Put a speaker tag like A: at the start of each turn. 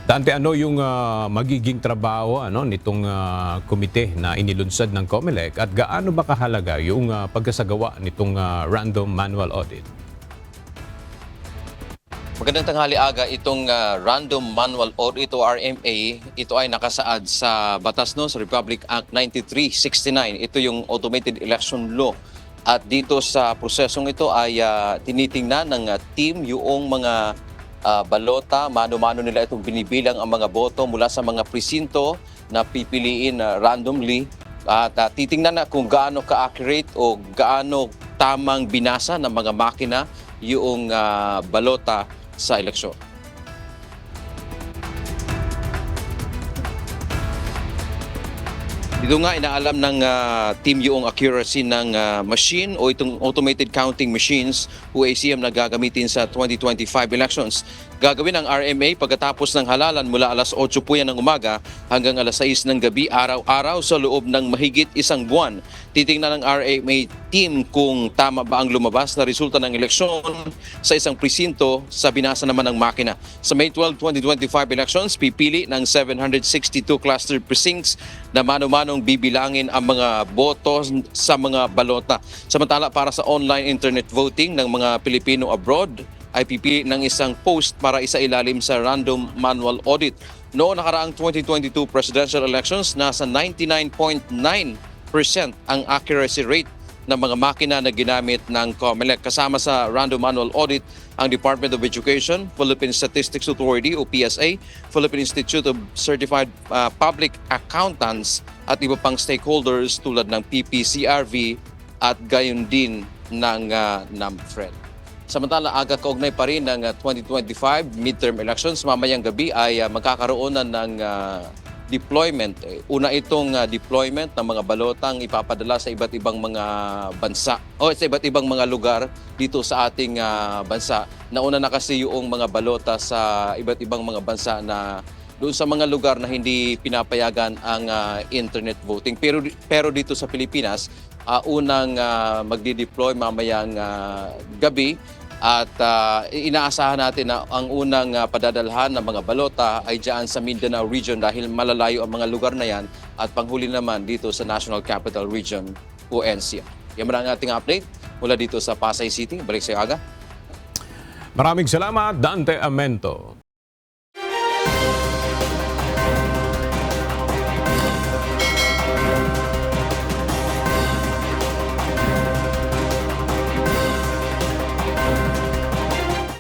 A: Dante, ano yung magiging trabaho nitong komite na inilunsad ng COMELEC at gaano ba kahalaga yung pagkasagawa nitong random manual audit?
B: Magandang tanghali aga. Itong Random Manual Audit o RMA, ito ay nakasaad sa batas sa Republic Act 9369. Ito yung Automated Election Law. At dito sa prosesong ito ay tinitingnan ng team yung mga balota, mano-mano nila itong binibilang ang mga boto mula sa mga presinto na pipiliin randomly. At titingnan na kung gaano ka-accurate o gaano tamang binasa ng mga makina yung balota sa eleksyon. Dito nga inaalam ng team yung accuracy ng machine o itong automated counting machines o ACM na gagamitin sa 2025 elections. Gagawin ang RMA pagkatapos ng halalan mula alas 8 po yan ng umaga hanggang alas 6 ng gabi araw-araw sa loob ng mahigit isang buwan. Titingnan ng RMA team kung tama ba ang lumabas na resulta ng eleksyon sa isang presinto sa binasa naman ng makina. Sa May 12, 2025 elections, pipili ng 762 cluster precincts na mano-manong bibilangin ang mga boto sa mga balota. Samantala para sa online internet voting ng mga Pilipino abroad, ay pipili ng isang post para isailalim sa random manual audit. Noong nakaraang 2022 presidential elections, nasa 99.9% ang accuracy rate ng mga makina na ginamit ng COMELEC. Kasama sa random manual audit ang Department of Education, Philippine Statistics Authority o PSA, Philippine Institute of Certified Public Accountants at iba pang stakeholders tulad ng PPCRV at gayon din ng NAMFRED. Samantala, aga kaugnay pa rin ng 2025 midterm elections. Mamayang gabi ay magkakaroon na ng deployment. Una itong deployment ng mga balotang ipapadala sa iba't ibang mga bansa o sa iba't ibang mga lugar dito sa ating bansa. Nauna na kasi yung mga balota sa iba't ibang mga bansa na doon sa mga lugar na hindi pinapayagan ang internet voting. Pero dito sa Pilipinas, unang magdi-deploy mamayang gabi at inaasahan natin na ang unang padadalhan ng mga balota ay dyan sa Mindanao region dahil malalayo ang mga lugar na yan at panghuli naman dito sa National Capital Region o NCR. Yan ang ating update mula dito sa Pasay City. Balik sa iyo, Aga.
A: Maraming salamat, Dante Amento.